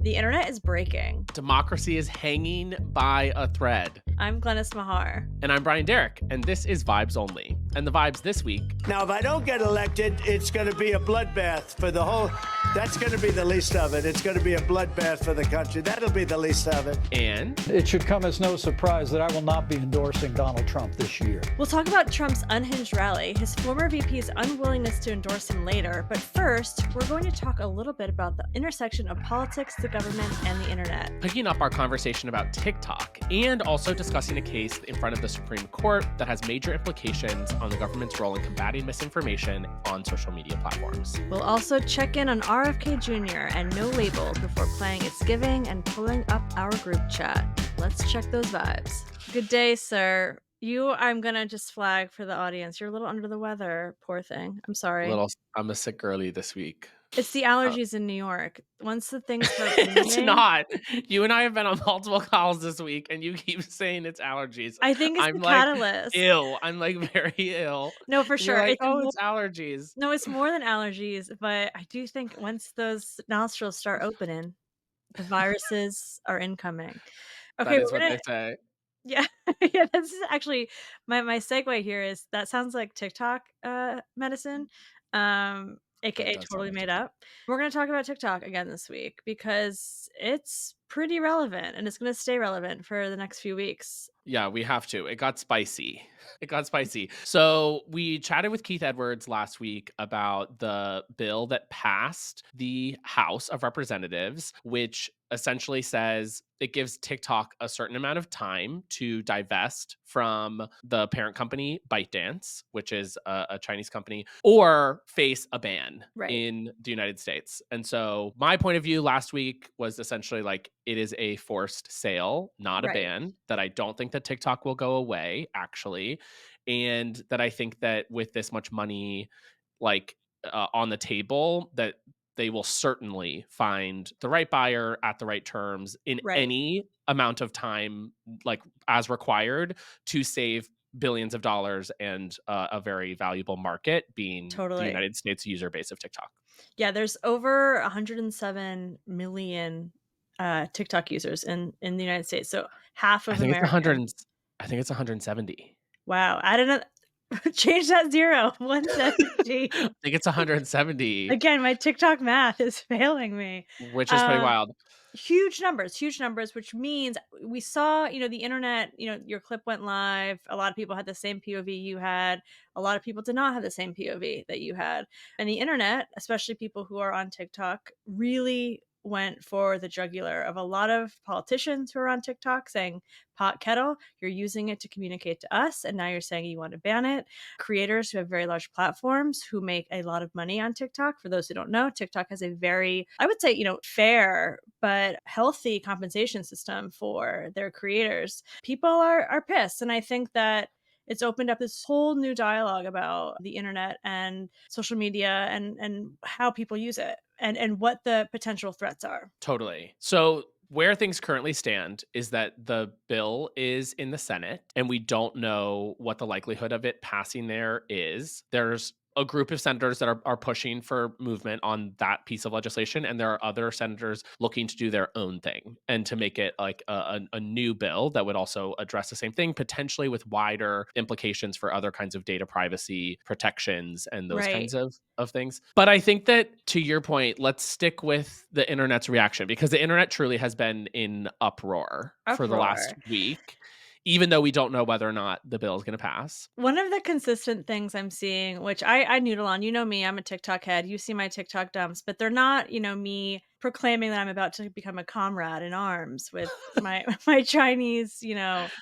The internet is breaking. Democracy is hanging by a thread. I'm Glennis Mahar. And I'm Brian Derrick, and this is Vibes Only. And the vibes this week. Now, if I don't get elected, it's going to be a bloodbath for the whole... That's going to be the least of it. It's going to be a bloodbath for the country. That'll be the least of it. And it should come as no surprise that I will not be endorsing Donald Trump this year. We'll talk about Trump's unhinged rally, his former VP's unwillingness to endorse him later. But first, we're going to talk a little bit about the intersection of politics, the government, and the internet. Picking up our conversation about TikTok and also discussing a case in front of the Supreme Court that has major implications on the government's role in combating misinformation on social media platforms. We'll also check in on RFK Jr. and No Labels before playing It's Giving and pulling up our group chat. Let's check those vibes. Good day, sir. I'm going to just flag for the audience. You're a little under the weather, poor thing. I'm sorry. I'm a sick girly this week. It's the allergies in New York. Once the things start It's not. You and I have been on multiple calls this week, and you keep saying it's allergies. I think it's the catalyst. Ill. I'm very ill. No, for sure. It's allergies. No, it's more than allergies, but I do think once those nostrils start opening, the viruses are incoming. Okay, that is what they say. Yeah, yeah. This is actually my segue here. Is that sounds like TikTok medicine. AKA totally made up. We're going to talk about TikTok again this week because it's pretty relevant and it's going to stay relevant for the next few weeks. Yeah, we have to. It got spicy. So we chatted with Keith Edwards last week about the bill that passed the House of Representatives, which essentially says it gives TikTok a certain amount of time to divest from the parent company ByteDance, which is a Chinese company, or face a ban in the United States. And so my point of view last week was essentially like it is a forced sale, not a ban, that I don't think that TikTok will go away, actually. And that I think that with this much money on the table, that they will certainly find the right buyer at the right terms in any amount of time, like as required, to save billions of dollars and a very valuable market being the United States user base of TikTok. Yeah, there's over 107 million TikTok users in the United States. So half of America. I think it's 170. Wow. I don't know. Change that 0. 170. I think it's 170. Again, my TikTok math is failing me. Which is pretty wild. Huge numbers, which means we saw, the internet, your clip went live. A lot of people had the same POV you had. A lot of people did not have the same POV that you had. And the internet, especially people who are on TikTok, really went for the jugular of a lot of politicians who are on TikTok saying, pot kettle, you're using it to communicate to us, and now you're saying you want to ban it. Creators who have very large platforms who make a lot of money on TikTok. For those who don't know, TikTok has a very, I would say, fair but healthy compensation system for their creators. People are pissed, and I think that it's opened up this whole new dialogue about the internet and social media and how people use it and what the potential threats are. Totally. So where things currently stand is that the bill is in the Senate, and we don't know what the likelihood of it passing there is. There's a group of senators that are pushing for movement on that piece of legislation, and there are other senators looking to do their own thing and to make it like a new bill that would also address the same thing, potentially with wider implications for other kinds of data privacy protections and those kinds of things. But I think that, to your point, let's stick with the internet's reaction, because the internet truly has been in uproar for the last week, even though we don't know whether or not the bill is going to pass. One of the consistent things I'm seeing, which I noodle on, me, I'm a TikTok head. You see my TikTok dumps, but they're not, me proclaiming that I'm about to become a comrade in arms with my Chinese,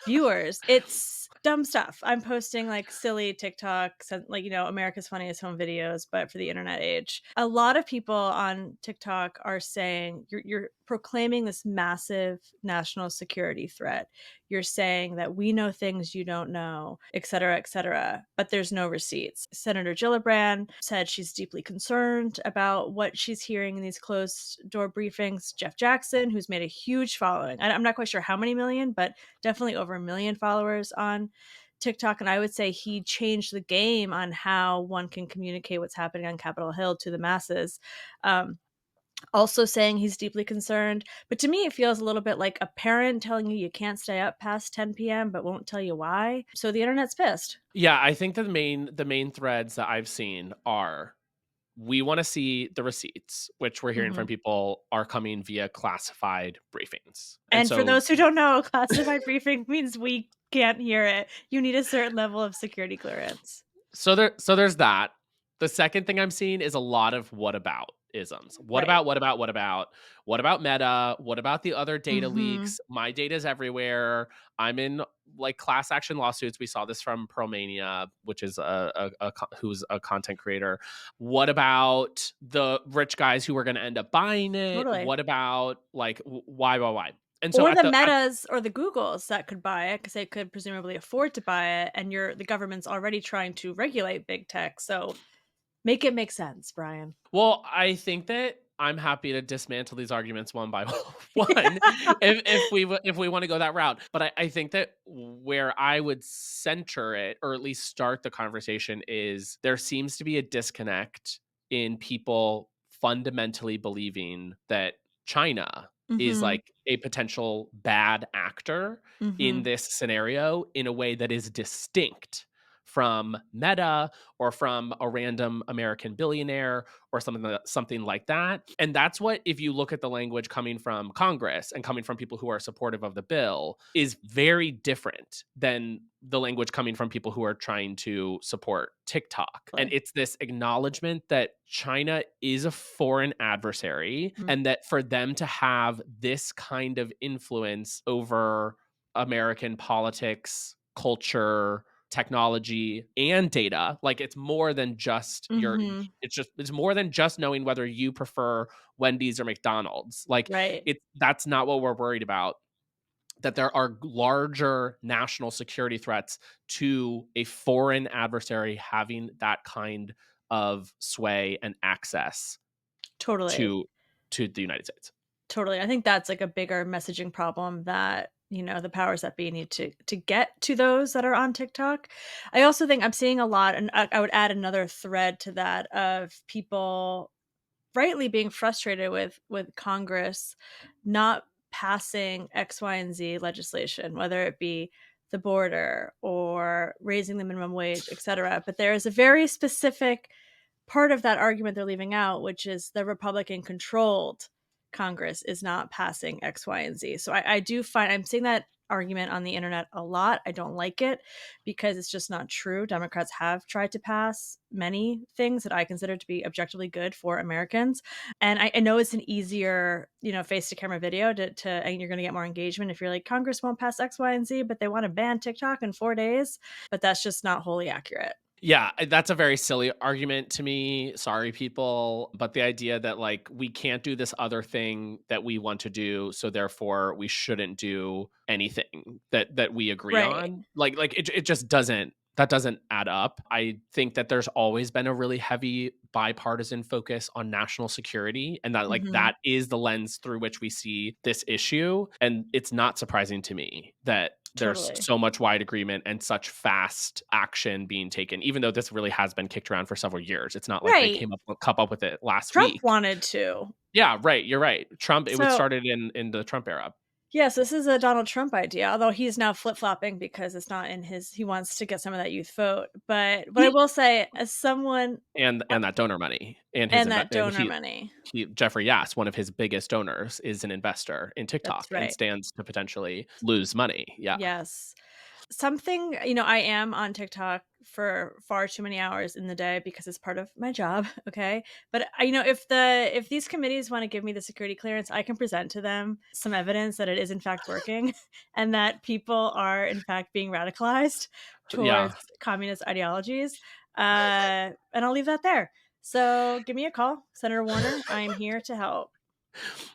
viewers. It's dumb stuff. I'm posting like silly TikToks, like, America's Funniest Home Videos, but for the internet age. A lot of people on TikTok are saying you're proclaiming this massive national security threat. You're saying that we know things you don't know, et cetera, but there's no receipts. Senator Gillibrand said she's deeply concerned about what she's hearing in these closed door briefings. Jeff Jackson, who's made a huge following, I'm not quite sure how many million, but definitely over 1 million followers on TikTok. And I would say he changed the game on how one can communicate what's happening on Capitol Hill to the masses. also saying he's deeply concerned. But to me, it feels a little bit like a parent telling you can't stay up past 10 p.m. but won't tell you why. So the internet's pissed. Yeah, I think that the main threads that I've seen are, we want to see the receipts, which we're hearing Mhm. from people are coming via classified briefings. And And for so those who don't know, classified briefing means we can't hear it. You need a certain level of security clearance. there's that. The second thing I'm seeing is a lot of what about isms. What Right. about, what about, what about? What about Meta? What about the other data Mhm. leaks? My data's everywhere. I'm in like class action lawsuits. We saw this from Promania, which is who's a content creator. What about the rich guys who are going to end up buying it? Totally. What about like why? And so Or at the the at Metas or the Googles that could buy it because they could presumably afford to buy it, and the government's already trying to regulate big tech, so make it make sense, Brian. Well, I think that I'm happy to dismantle these arguments one by one if we want to go that route. But I think that where I would center it, or at least start the conversation, is there seems to be a disconnect in people fundamentally believing that China is Mhm. like a potential bad actor in Mhm. this scenario in a way that is distinct from Meta or from a random American billionaire or something like that. And that's what, if you look at the language coming from Congress and coming from people who are supportive of the bill, is very different than the language coming from people who are trying to support TikTok. And Like, it's this acknowledgement that China is a foreign adversary, mm, and that for them to have this kind of influence over American politics, culture, technology, and data, like, it's more than just your mhm. it's more than just knowing whether you prefer Wendy's or McDonald's. Like, Right. that's not what we're worried about. That there are larger national security threats to a foreign adversary having that kind of sway and access Totally. to the United States. Totally. I think that's like a bigger messaging problem that, the powers that be need to get to those that are on TikTok. I also think I'm seeing a lot, and I would add another thread to that of people rightly being frustrated with Congress not passing X, Y, and Z legislation, whether it be the border or raising the minimum wage, et cetera. But there is a very specific part of that argument they're leaving out, which is the Republican controlled Congress is not passing X, Y, and Z. So I do find I'm seeing that argument on the internet a lot. I don't like it because it's just not true. Democrats have tried to pass many things that I consider to be objectively good for Americans. And I know it's an easier, face to camera video and you're going to get more engagement if you're like, Congress won't pass X, Y, and Z, but they want to ban TikTok in 4 days. But that's just not wholly accurate. Yeah, that's a very silly argument to me. Sorry, people. But the idea that, like, we can't do this other thing that we want to do, so therefore we shouldn't do anything that we agree Right. on. Like it just doesn't, that doesn't add up. I think that there's always been a really heavy bipartisan focus on national security, and that, like, Hmm. that is the lens through which we see this issue. And it's not surprising to me that there's Totally. so much wide agreement and such fast action being taken, even though this really has been kicked around for several years. It's not like they Right. come up with it last Trump week. wanted to. Yeah, right. You're right. Trump. It was So, started in the Trump era, yes, this is a Donald Trump idea, although he's now flip-flopping because it's not in his he wants to get some of that youth vote. But what I he will say as someone uh, and that donor money and his and that and donor money. he Jeffrey Yass, one of his biggest donors, is an investor in That's TikTok and right. stands to potentially lose money. Yeah. Yes. Something, I am on TikTok for far too many hours in the day because it's part of my job, okay? But if these committees want to give me the security clearance, I can present to them some evidence that it is in fact working and that people are in fact being radicalized Yeah. towards communist ideologies. And I'll leave that there. So give me a call, Senator Warner. I am here to help.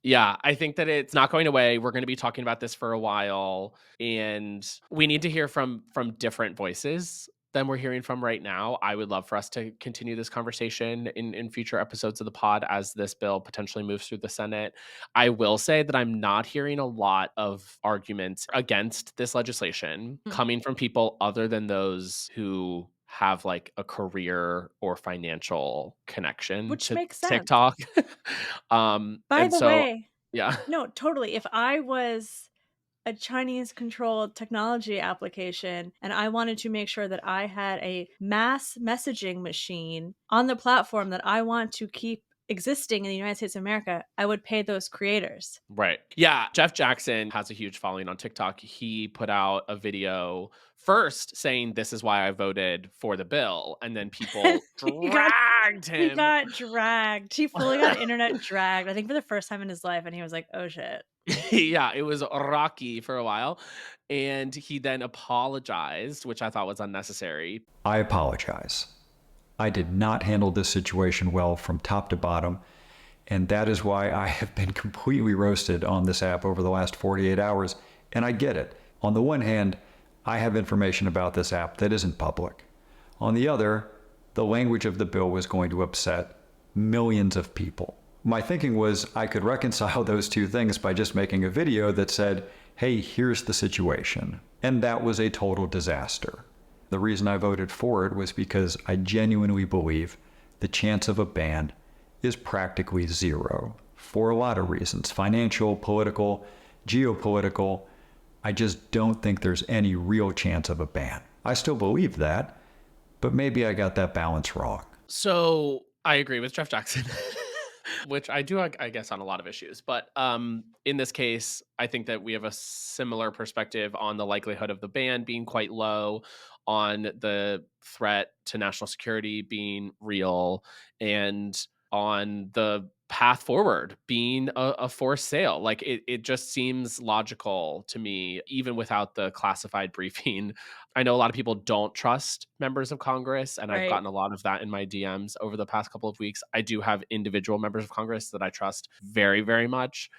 Yeah, I think that it's not going away. We're going to be talking about this for a while, and we need to hear from different voices than we're hearing from right now. I would love for us to continue this conversation in future episodes of the pod as this bill potentially moves through the Senate. I will say that I'm not hearing a lot of arguments against this legislation Mm. coming from people other than those who have like a career or financial connection Which to makes sense. TikTok. By And the so, way, yeah. no, totally. If I was a Chinese controlled technology application and I wanted to make sure that I had a mass messaging machine on the platform that I want to keep existing in the United States of America, I would pay those creators. Right. Yeah. Jeff Jackson has a huge following on TikTok. He put out a video first saying, "This is why I voted for the bill." And then And people he got dragged he him. got dragged. He fully got internet dragged, I think for the first time in his life, and he was like, "Oh shit." Yeah. It was rocky for a while. And he then apologized, which I thought was unnecessary. I apologize. I did not handle this situation well from top to bottom, and that is why I have been completely roasted on this app over the last 48 hours, and I get it. On the one hand, I have information about this app that isn't public. On the other, the language of the bill was going to upset millions of people. My thinking was I could reconcile those two things by just making a video that said, hey, here's the situation. And that was a total disaster. The reason I voted for it was because I genuinely believe the chance of a ban is practically zero for a lot of reasons: financial, political, geopolitical. I just don't think there's any real chance of a ban. I still believe that, but maybe I got that balance wrong. So I agree with Jeff Jackson, which I do, I guess, on a lot of issues. But in this case, I think that we have a similar perspective on the likelihood of the ban being quite low, on the threat to national security being real, and on the path forward being a forced sale. Like it just seems logical to me, even without the classified briefing. I know a lot of people don't trust members of Congress, and I've Right. gotten a lot of that in my DMs over the past couple of weeks. I do have individual members of Congress that I trust very, very much.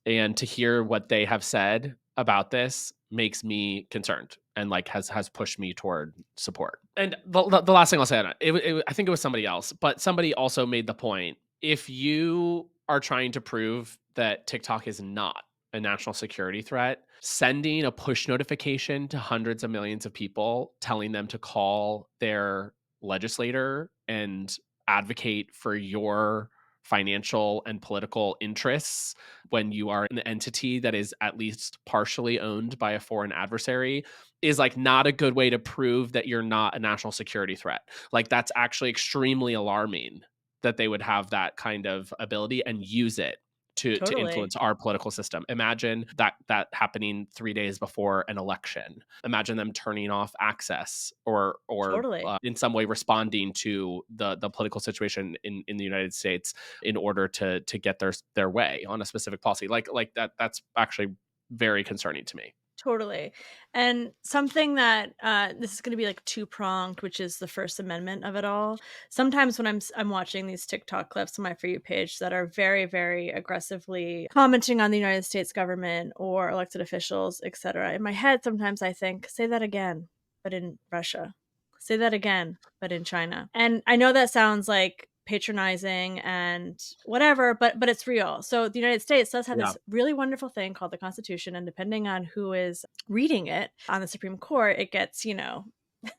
And to hear what they have said about this makes me concerned, and like has pushed me toward support. And the last thing I'll say on I think it was somebody else, but somebody also made the point: if you are trying to prove that TikTok is not a national security threat, sending a push notification to hundreds of millions of people telling them to call their legislator and advocate for your financial and political interests when you are an entity that is at least partially owned by a foreign adversary is like not a good way to prove that you're not a national security threat. Like that's actually extremely alarming that they would have that kind of ability and use it to Totally. influence our political system. Imagine that happening 3 days before an election. Imagine them turning off access or Totally. in some way responding to the political situation in the United States in order to get their way on a specific policy. Like that's actually very concerning to me. Totally. And something that this is going to be like two pronged, which is the First Amendment of it all. Sometimes when I'm watching these TikTok clips on my For You page that are very, very aggressively commenting on the United States government or elected officials, etc. In my head, sometimes I think, say that again, but in Russia. Say that again, but in China. And I know that sounds like patronizing and whatever, but it's real. So the United States does have Yeah. this really wonderful thing called the Constitution, and depending on who is reading it on the Supreme Court, it gets,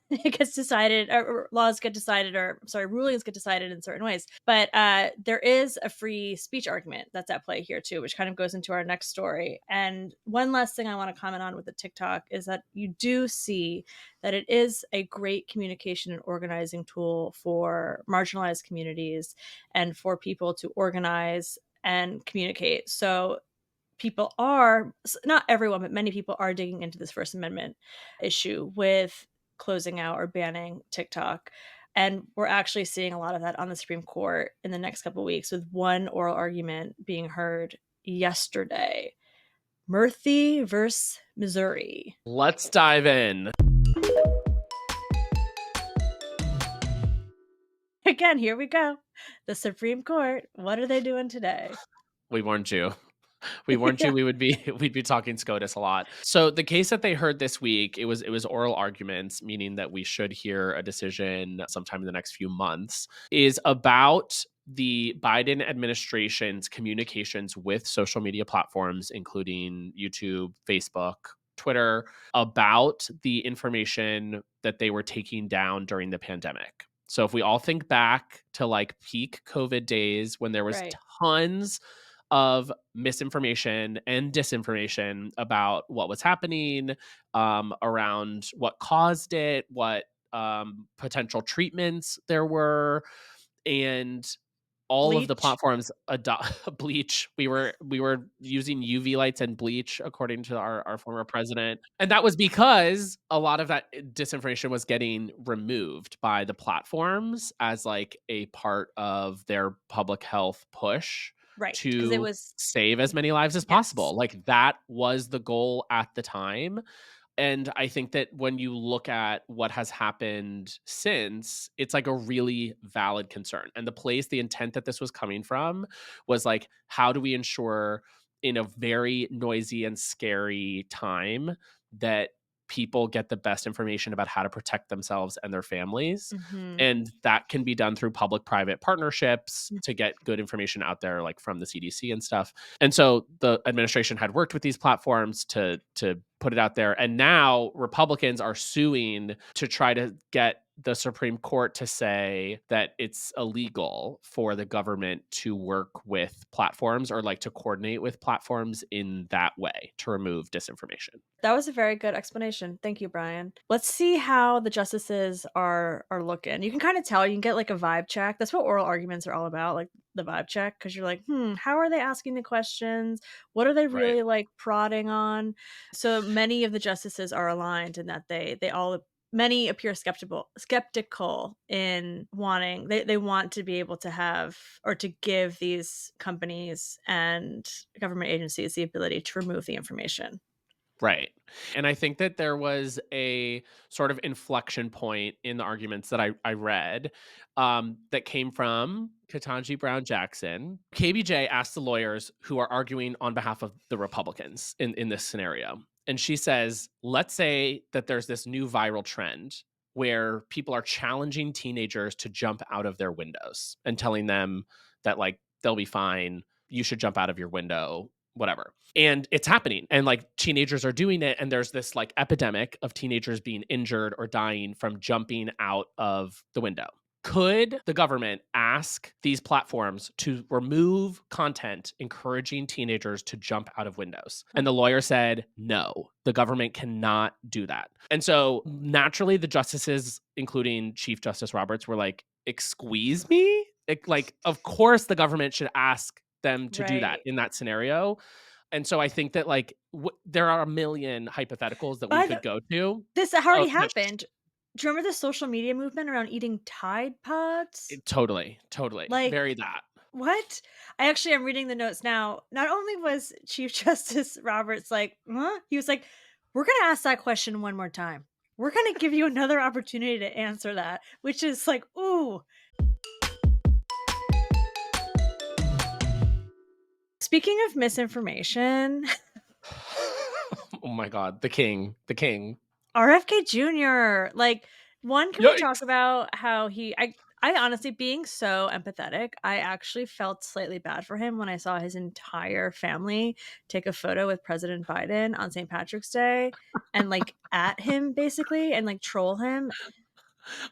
it gets decided, or laws get decided, or sorry, rulings get decided in certain ways. But there is a free speech argument that's at play here too, which kind of goes into our next story. And one last thing I want to comment on with the TikTok is that you do see that it is a great communication and organizing tool for marginalized communities and for people to organize and communicate. So people are, not everyone, but many people are digging into this First Amendment issue with closing out or banning TikTok. And we're actually seeing a lot of that on the Supreme Court in the next couple of weeks, with one oral argument being heard yesterday. Murthy versus Missouri. Let's dive in. Again, here we go. The Supreme Court. What are they doing today? We warned you. We warned you Yeah. we'd be talking SCOTUS a lot. So the case that they heard this week, it was oral arguments, meaning that we should hear a decision sometime in the next few months, is about the Biden administration's communications with social media platforms, including YouTube, Facebook, Twitter about the information that they were taking down during the pandemic. So if we all think back to like peak COVID days when there was Right. tons of misinformation and disinformation about what was happening, around what caused it, what potential treatments there were, and all of the Bleach. platforms adopt bleach. We were using UV lights and bleach, according to our former president, and that was because a lot of that disinformation was getting removed by the platforms as like a part of their public health push Right. Because it to was save as many lives as yes. possible. Like that was the goal at the time. And I think that when you look at what has happened since, it's like a really valid concern. And the intent that this was coming from was like, how do we ensure in a very noisy and scary time that people get the best information about how to protect themselves and their families? Mhm. And that can be done through public private partnerships to get good information out there, like from the CDC and stuff. And so the administration had worked with these platforms to put it out there. And now Republicans are suing to try to get the Supreme Court to say that it's illegal for the government to work with platforms or like to coordinate with platforms in that way to remove disinformation. That was a very good explanation. Thank you, Brian. Let's see how the justices are looking. You can kind of tell, you can get like a vibe check. That's what oral arguments are all about, like the vibe check, because you're like, how are they asking the questions? What are they Right. really like prodding on? So many of the justices are aligned in that they all many appear skeptical in wanting they want to be able to have or to give these companies and government agencies the ability to remove the information. Right. And I think that there was a sort of inflection point in the arguments that I read, that came from Ketanji Brown Jackson. KBJ asked the lawyers who are arguing on behalf of the Republicans in this scenario. And she says, let's say that there's this new viral trend where people are challenging teenagers to jump out of their windows and telling them that, like, they'll be fine. You should jump out of your window, whatever. And it's happening. And like teenagers are doing it. And there's this like epidemic of teenagers being injured or dying from jumping out of the window. Could the government ask these platforms to remove content encouraging teenagers to jump out of windows? And the lawyer said, no, the government cannot do that. And so naturally, the justices, including Chief Justice Roberts, were like, "Excuse me?" Like, of course, the government should ask them to do that Right. in that scenario. And so I think that like there are a million hypotheticals that we By could the go to. this already That happened. Do you remember the social media movement around eating Tide Pods? totally, totally, Like, very that. what? I actually am reading the notes now. Not only was Chief Justice Roberts like, "Huh?" He was like, "We're gonna ask that question one more time. We're gonna give you another opportunity to answer that," which is like, ooh. Speaking of misinformation, Oh my god, the king, the king. RFK Jr. Like, one, can we talk Yikes! about how I honestly, being so empathetic, I actually felt slightly bad for him when I saw his entire family take a photo with President Biden on St. Patrick's Day and like at him basically and like troll him.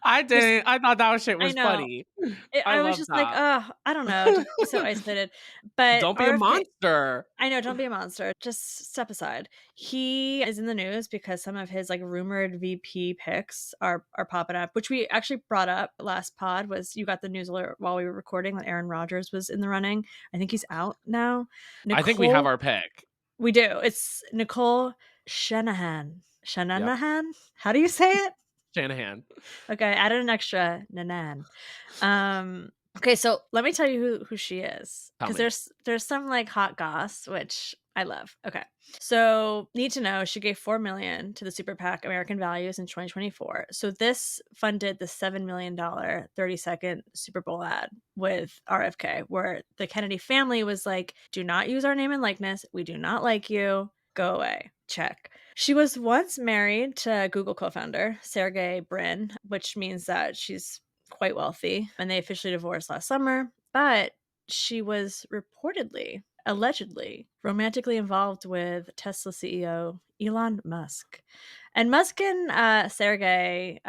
I Just didn't. I thought that shit I was know. funny. I I was love just like, that. oh, I don't know, just be so isolated. But Don't be a RFK, monster. I know, don't be a monster. Just step aside. He is in the news because some of his like rumored VP picks are popping up, which we actually brought up last pod. Was you got the news alert while we were recording that Aaron Rodgers was in the running? I think he's out now. I think we have Nicole, our pick. we do. It's Nicole Shanahan. Yep, Shanahan. How do you say it? Shanahan. Okay, I added an extra nanan. Okay, so let me tell you who she is, Tell because me. there's some like hot goss which I love. Okay, so need to know she gave 4 million to the super PAC American Values in 2024. So this funded the $7 million 30-second Super Bowl ad with RFK, where the Kennedy family was like, "Do not use our name and likeness. We do not like you. Go away." Check. She was once married to Google co-founder Sergey Brin, which means that she's quite wealthy, and they officially divorced last summer. But she was reportedly allegedly romantically involved with Tesla CEO Elon Musk. And Musk and Sergey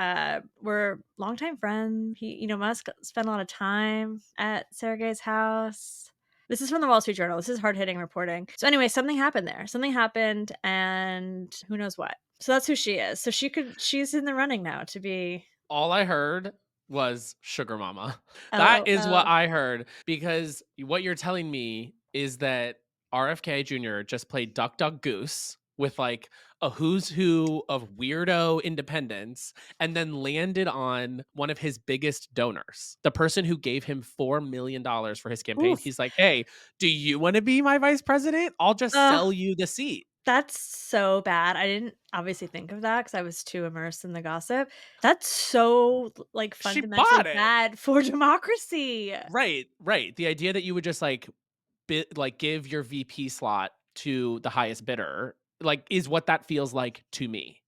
were longtime friends. Musk spent a lot of time at Sergey's house. This is from the Wall Street Journal. This is hard hitting reporting. So anyway, something happened there. Something happened, and who knows what. So that's who she is. So she's in the running now to be All I heard was sugar mama. That is what LOL. I heard, because what you're telling me is that RFK Jr. just played Duck Duck Goose with like a who's who of weirdo independents and then landed on one of his biggest donors, the person who gave him $4 million for his campaign. Oof. He's like, hey, do you want to be my vice president? I'll just Ugh. sell you the seat. That's so bad. I didn't obviously think of that because I was too immersed in the gossip. That's so, like, She fundamentally bought it. bad for democracy. Right, right. The idea that you would just like give your VP slot to the highest bidder, like, is what that feels like to me.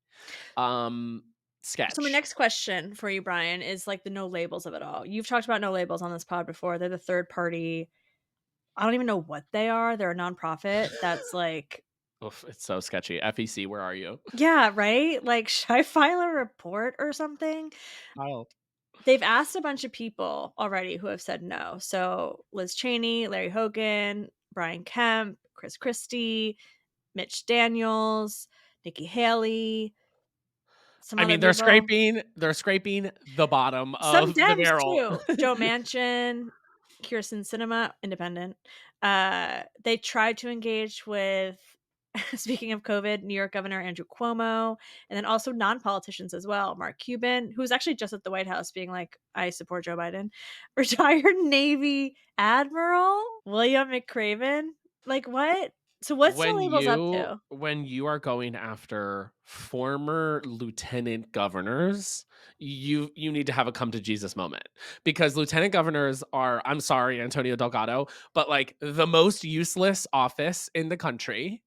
Um, So my Sketch. next question for you, Brian, is like the no labels of it all. You've talked about no labels on this pod before. They're the third party. I don't even know what they are. They're a nonprofit that's like, Oof, it's so sketchy. FEC, where are you? yeah, right? Like, should I file a report or something? Wild. They've asked a bunch of people already who have said no. So Liz Cheney, Larry Hogan, Brian Kemp, Chris Christie, Mitch Daniels, Nikki Haley, some I other mean, they're people. scraping the bottom Some of the Dems barrel. too. Joe Manchin, Kirsten Sinema, independent. They tried to engage with, speaking of COVID, New York Governor Andrew Cuomo, and then also non-politicians as well. Mark Cuban, who's actually just at the White House being like, I support Joe Biden. Retired Navy Admiral William McCraven. Like, what? So what's the labels up to? When you are going after former lieutenant governors, you need to have a come to Jesus moment, because lieutenant governors are, I'm sorry, Antonio Delgado, but like the most useless office in the country.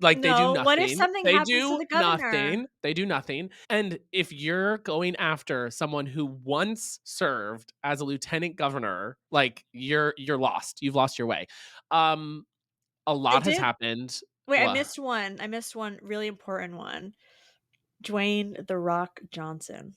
Like, they do No, what if nothing. something happens to the governor? They do nothing. And if you're going after someone who once served as a lieutenant governor, like, you're lost. You've lost your way. Um a They lot has did. happened. Wait, I Well, missed one. I missed one really important one. Dwayne The Rock Johnson.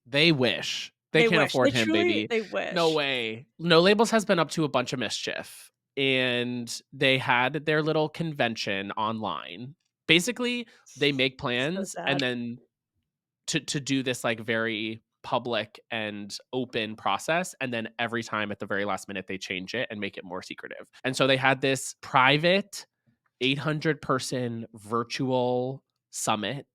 they wish. They They can't wish. They afford him, truly baby. they No wish. way. No Labels has been up to a bunch of mischief, and they had their little convention online. Basically, they make So plans and sad. then to do this, like, very public and open process, and then every time at the very last minute they change it and make it more secretive. And so they had this private 800 person virtual summit,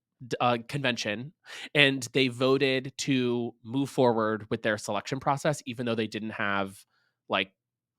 convention, and they voted to move forward with their selection process even though they didn't have like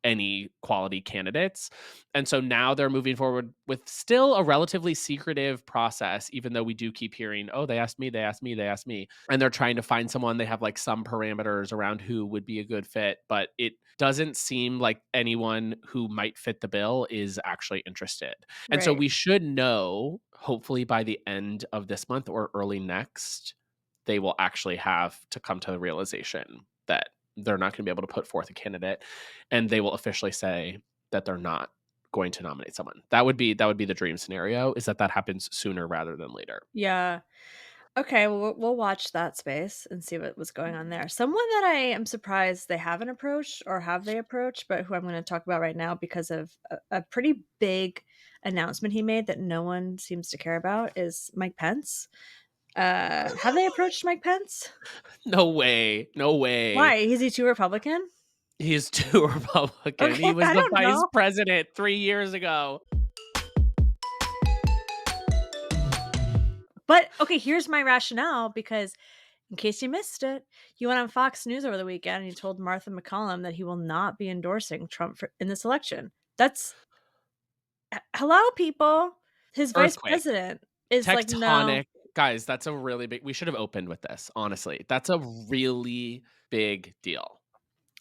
any quality candidates. And so now they're moving forward with still a relatively secretive process, even though we do keep hearing, oh, they asked me, they asked me, they asked me. And they're trying to find someone. They have like some parameters around who would be a good fit, but it doesn't seem like anyone who might fit the bill is actually interested. And so Right. we should know, hopefully by the end of this month or early next, they will actually have to come to the realization that they're not going to be able to put forth a candidate, and they will officially say that they're not going to nominate someone. That would be the dream scenario, is that that happens sooner rather than later. Yeah. Okay, well, we'll watch that space and see what was going on there. Someone that I am surprised they haven't approached, or have they approached, but who I'm going to talk about right now because of a pretty big announcement he made that no one seems to care about, is Mike Pence. Have they approached Mike Pence? No way. No way. Why? Is he too Republican? He's too Republican. He Okay, was I the don't vice know. president 3 years ago. But okay, here's my rationale, because in case you missed it, he went on Fox News over the weekend and he told Martha McCallum that he will not be endorsing Trump in this election. That's hello, people. His vice Earthquake. president is like, no, Tectonic. Guys, that's a really big, we should have opened with this, honestly. That's a really big deal.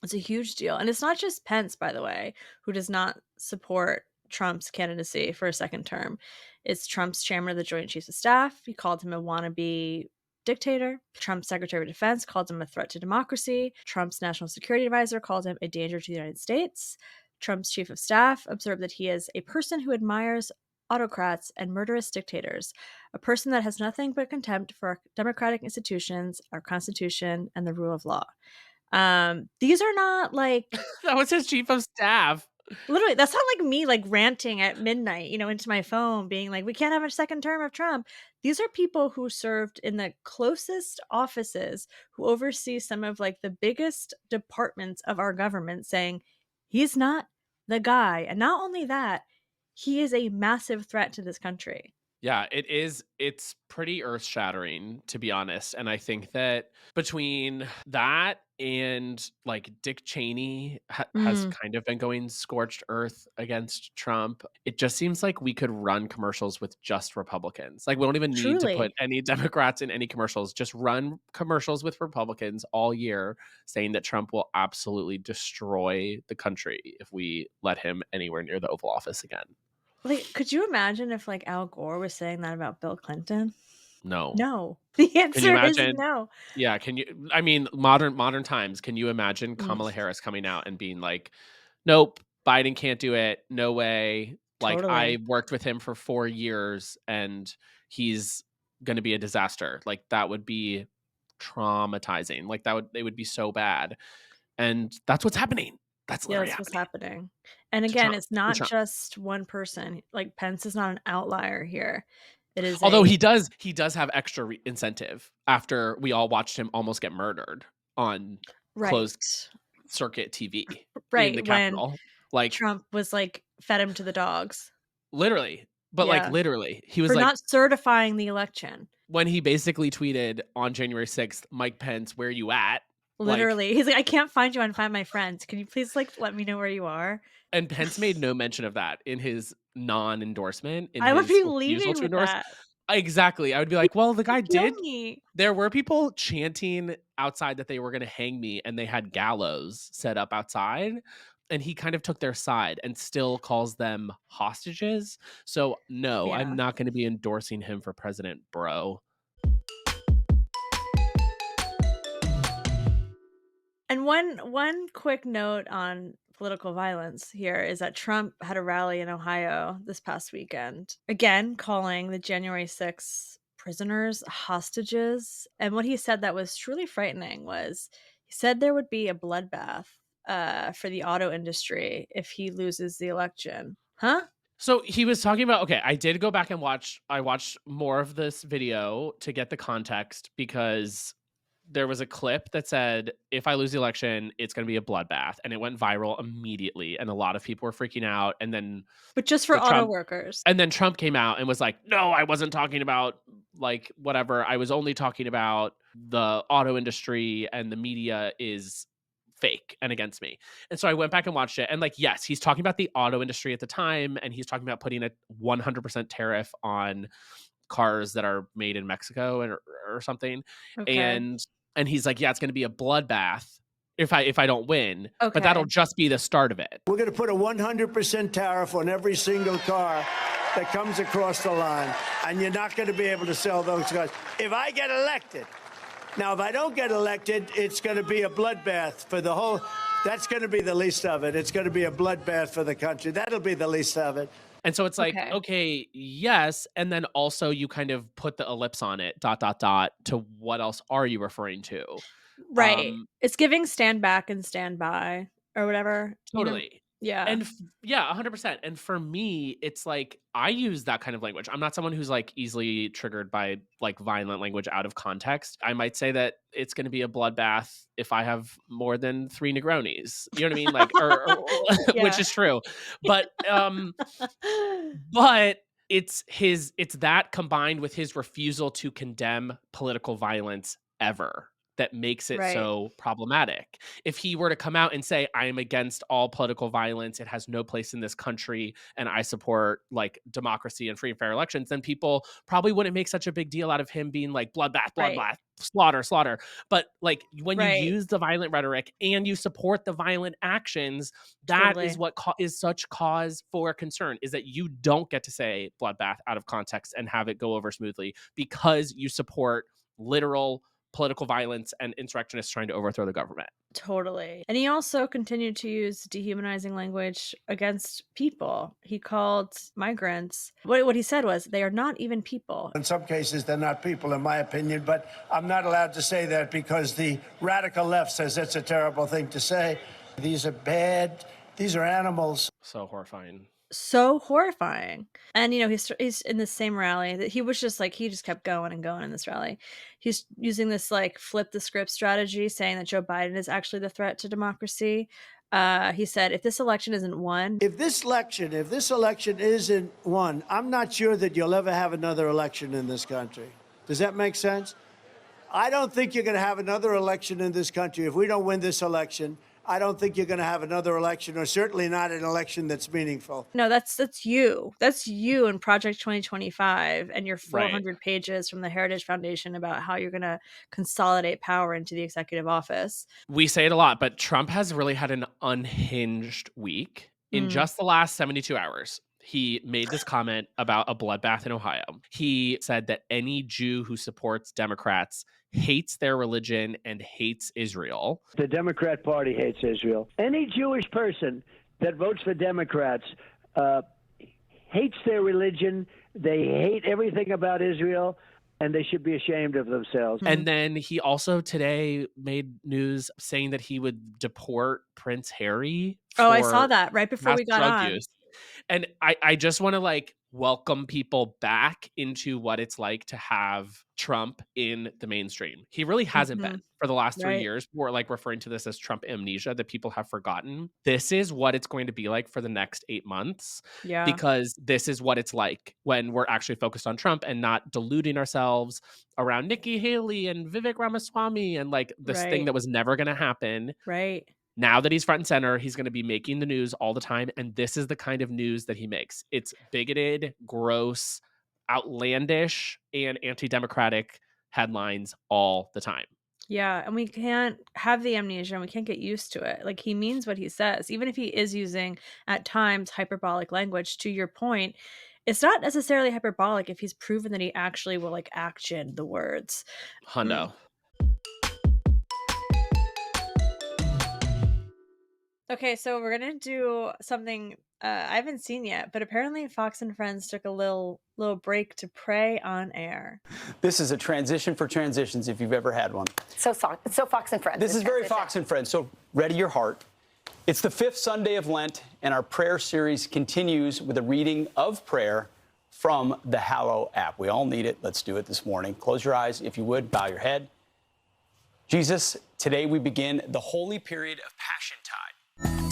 it's a huge deal. And it's not just Pence, by the way, who does not support Trump's candidacy for a second term. It's Trump's chairman of the Joint Chiefs of Staff. He called him a wannabe dictator. Trump's Secretary of Defense called him a threat to democracy. Trump's national security advisor called him a danger to the United States. Trump's chief of staff observed that he is a person who admires autocrats and murderous dictators, a person that has nothing but contempt for our democratic institutions, our constitution, and the rule of law. These are not like That was his chief of staff. literally, that's not like me like ranting at midnight, into my phone, being like, we can't have a second term of Trump. These are people who served in the closest offices, who oversee some of like the biggest departments of our government, saying he's not the guy. And not only that, he is a massive threat to this country. Yeah, it is. It's pretty earth shattering, to be honest. And I think that between that and like Dick Cheney has Mm, kind of been going scorched earth against Trump, it just seems like we could run commercials with just Republicans. Like, we don't even need to put truly. any Democrats in any commercials, just run commercials with Republicans all year saying that Trump will absolutely destroy the country if we let him anywhere near the Oval Office again. Like, could you imagine if like Al Gore was saying that about Bill Clinton? No. No. The Can you answer is imagine? no. Yeah, can you I mean, modern times, can you imagine Mm, Kamala Harris coming out and being like, "Nope, Biden can't do it. No way. Like, I totally. worked with him for 4 years and he's gonna be a disaster." Like, that would be traumatizing. Like, it would be so bad. And that's what's happening. That's Yeah, literally that's what's happening happening. And to again, Trump, it's to not Trump. just one person. Like Pence is not an outlier here. It is Although a he does have extra incentive after we all watched him almost get murdered on right. closed circuit TV in the Right. When Capitol. Like, Trump was like fed him to the dogs. literally. But, like, Yeah. literally, he was For like, not certifying the election. when he basically tweeted on January 6th, "Mike Pence, where you at?" Like, Literally. He's like, I can't find you on Find My Friends. Can you please like let me know where you are? and Pence made no mention of that in his non-endorsement, in I would his be refusal leaving to with endorse. that. Exactly. I would be like, "Well, the guy Kill did." me. There were people chanting outside that they were gonna hang me, and they had gallows set up outside, and he kind of took their side and still calls them hostages. So, no, I'm Yeah. not gonna be endorsing him for president, bro. And one quick note on political violence here is that Trump had a rally in Ohio this past weekend, again calling the January 6th prisoners hostages. And what he said that was truly frightening was he said there would be a bloodbath for the auto industry if he loses the election. Huh? So, he was talking about, okay, I did go back and I watched more of this video to get the context, because there was a clip that said, "If I lose the election, it's gonna be a bloodbath," and it went viral immediately, and a lot of people were freaking out, But just for the auto Trump workers. Trump came out and was like, "No, I wasn't talking about, like, whatever. I was only talking about the auto industry, and the media is fake and against me." And so I went back and watched it, and, like, yes, he's talking about the auto industry at the time, and he's talking about putting a 100% tariff on cars that are made in Mexico, or something. Okay. And he's like, "Yeah, it's going to be a bloodbath if I don't win, but that'll Okay. just be the start of it." We're going to put a 100% tariff on every single car that comes across the line, and you're not going to be able to sell those cars if I get elected. Now, if I don't get elected, it's going to be a bloodbath for the whole. That's going to be the least of it. It's going to be a bloodbath for the country. That'll be the least of it. And so it's like, Okay. okay, yes, and then also you kind of put the ellipse on it, dot dot dot, to what else are you referring to? Right. Um It's giving stand back and stand by or whatever, Totally. Yeah. And yeah, 100%. And for me, it's like, I use that kind of language. I'm not someone who's like easily triggered by like violent language out of context. I might say that it's going to be a bloodbath if I have more than 3 Negronis. You know what I mean? Like, or which Yeah. is true. But but it's that combined with his refusal to condemn political violence ever, that makes it Right, so problematic. If he were to come out and say, "I am against all political violence, it has no place in this country, and I support like democracy and free and fair elections," then people probably wouldn't make such a big deal out of him being like, "Bloodbath, right, bloodbath, slaughter, slaughter." But like, when you right. use the violent rhetoric and you support the violent actions, that is Totally. what is such cause for concern, is that you don't get to say bloodbath out of context and have it go over smoothly because you support literal political violence and insurrectionists trying to overthrow the government. Totally. And he also continued to use dehumanizing language against people. He called migrants, what he said was, they are not even people. In some cases, they're not people, in my opinion, but I'm not allowed to say that because the radical left says it's a terrible thing to say. These are bad. These are animals. So horrifying. So horrifying. And, he's in the same rally that he was just like, he just kept going and going in this rally. He's using this like flip the script strategy, saying that Joe Biden is actually the threat to democracy. He said, if this election isn't won. If this election isn't won, I'm not sure that you'll ever have another election in this country. Does that make sense? I don't think you're going to have another election in this country. If we don't win this election, I don't think you're going to have another election, or certainly not an election that's meaningful. No, that's you. That's you in Project 2025 and your 400 pages from the Heritage Foundation about how you're going to consolidate power into the executive office. We say it a lot, but Trump has really had an unhinged week. In just the last 72 hours, he made this comment about a bloodbath in Ohio. He said that any Jew who supports Democrats hates their religion and hates Israel. The Democrat Party hates Israel. Any Jewish person that votes for Democrats hates their religion. They hate everything about Israel, and they should be ashamed of themselves. And then he also today made news saying that he would deport Prince Harry. Oh, I saw that right before we got on. Use. And I just want to welcome people back into what it's like to have Trump in the mainstream. He really hasn't been for the last 3 years. We're referring to this as Trump amnesia that people have forgotten. This is what it's going to be like for the next 8 months. Yeah. Because this is what it's like when we're actually focused on Trump and not deluding ourselves around Nikki Haley and Vivek Ramaswamy and this thing that was never going to happen. Right. Now that he's front and center, he's going to be making the news all the time. And this is the kind of news that he makes. It's bigoted, gross, outlandish, and anti-democratic headlines all the time. Yeah. And we can't have the amnesia and we can't get used to it. He means what he says, even if he is using at times hyperbolic language. To your point, it's not necessarily hyperbolic if he's proven that he actually will action the words. Hundo. Okay, so we're gonna do something I haven't seen yet, but apparently Fox and Friends took a little break to pray on air. This is a transition for transitions if you've ever had one. So Fox and Friends. This is very Fox and Friends, so ready your heart. It's the 5th Sunday of Lent, and our prayer series continues with a reading of prayer from the Hallow app. We all need it. Let's do it this morning. Close your eyes, if you would. Bow your head. Jesus, today we begin the holy period of Passion Tide.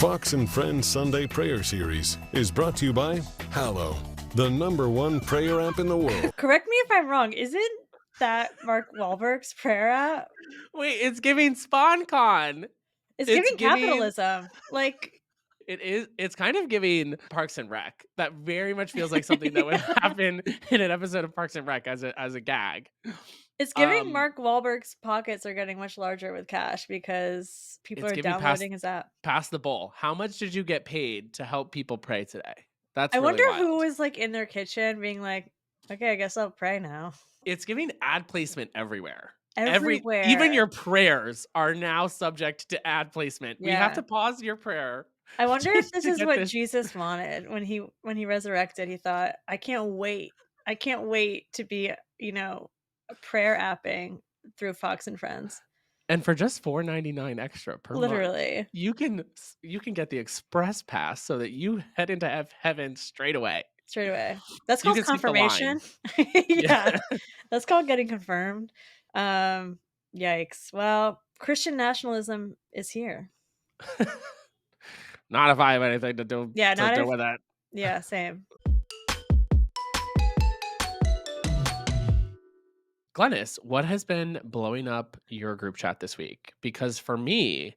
Fox and Friends Sunday Prayer Series is brought to you by Hallow, the #1 prayer app in the world. Correct me if I'm wrong. Isn't that Mark Wahlberg's prayer app? Wait, it's giving SpawnCon. It's giving capitalism. It is. It's kind of giving Parks and Rec. That very much feels like something that would happen in an episode of Parks and Rec as a gag. It's giving Mark Wahlberg's pockets are getting much larger with cash because people are downloading his app. Pass the bowl. How much did you get paid to help people pray today? That's I really wonder wild. who was in their kitchen being like, okay, I guess I'll pray now. It's giving ad placement everywhere. Everywhere. Even your prayers are now subject to ad placement. Yeah. We have to pause your prayer. I wonder if this is what Jesus wanted when he resurrected. He thought, I can't wait to be, prayer apping through Fox and Friends. And for just $4.99 extra per Literally month, you can get the express pass so that you head into heaven straight away. That's called confirmation. Yeah. That's called getting confirmed. Yikes. Well, Christian nationalism is here. Not if I have anything to do, with that. Yeah, same. Glennis, what has been blowing up your group chat this week? Because for me,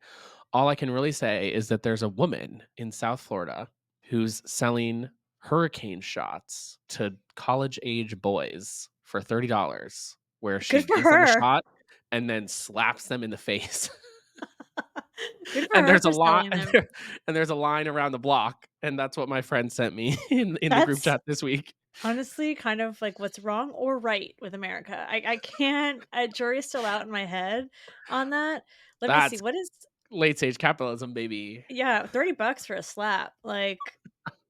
all I can really say is that there's a woman in South Florida who's selling hurricane shots to college-age boys for $30, where she gives them a shot and then slaps them in the face. And there's a line around the block, and that's what my friend sent me in the group chat this week. Honestly, kind of like what's wrong or right with America. I can't jury's still out in my head on that. Let me see, That's what is late stage capitalism, baby. yeah, $30 for a slap, like,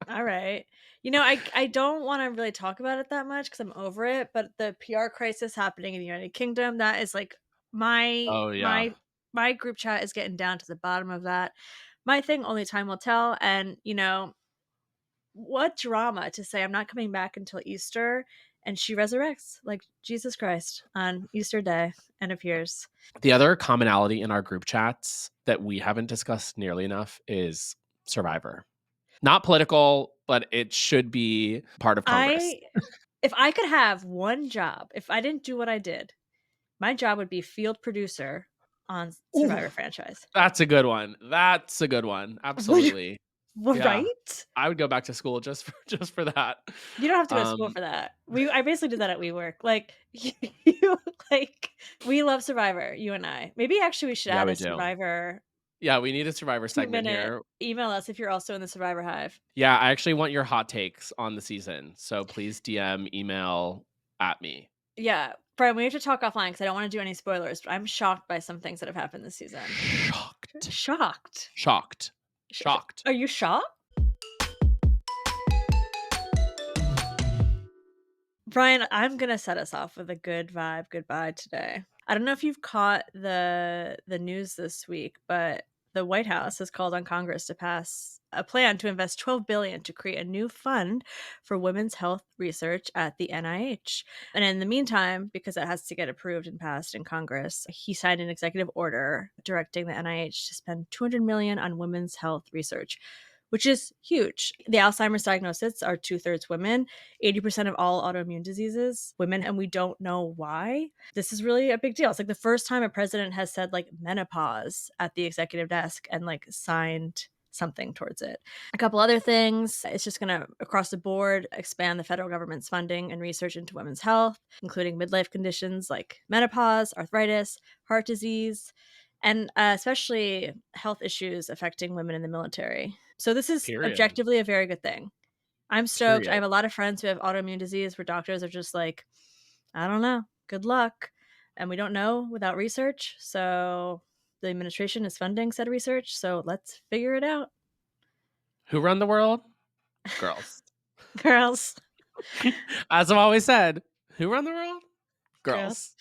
alright. I don't wanna really talk about it that much because 'cause I'm over it, but the PR crisis happening in the United Kingdom, that is, like, my Oh, yeah. my my group chat is getting down to the bottom of that. My thing, only time will tell, and, what drama to say, "I'm not coming back until Easter," and she resurrects like Jesus Christ on Easter Day and appears. The other commonality in our group chats that we haven't discussed nearly enough is Survivor. Not political, but it should be part of Congress. I If I could have one job, if I didn't do what I did, my job would be field producer on Ooh, Survivor franchise. that's a good one. That's a good one. Would you Absolutely. Yeah. right? I would go back to school just for that. You don't have to go to school Um, for that. I basically did that at WeWork. Like, you like, we love Survivor, you and I. Maybe actually we should yeah, add we a do. Survivor Yeah, we need a Survivor segment 2-minute here. email us if you're also in the Survivor Hive. Yeah, I actually want your hot takes on the season. So please DM, email at me. Yeah, Brian, we have to talk offline because I don't wanna do any spoilers, but I'm shocked by some things that have happened this season. Shocked. Shocked. Shocked. Sh Shocked. Are you shocked? Brian, I'm gonna set us off with a good vibe goodbye today. I don't know if you've caught the news this week, but the White House has called on Congress to pass a plan to invest $12 billion to create a new fund for women's health research at the NIH. And in the meantime, because it has to get approved and passed in Congress, he signed an executive order directing the NIH to spend $200 million on women's health research, which is huge. The Alzheimer's diagnoses are 2/3 women, 80% of all autoimmune diseases, women, and we don't know why. This is really a big deal. It's like the first time a president has said like menopause at the executive desk and like signed something towards it. A couple other things. It's just going to, across the board, expand the federal government's funding and research into women's health, including midlife conditions like menopause, arthritis, heart disease, and especially health issues affecting women in the military. So this is Period. objectively a very good thing. I'm stoked. I Period. have a lot of friends who have autoimmune disease where doctors are just like, I don't know, good luck. And we don't know without research. So the administration is funding said research. So let's figure it out. Who run the world? Girls. Girls, As I've always said, who run the world? girls. Girls.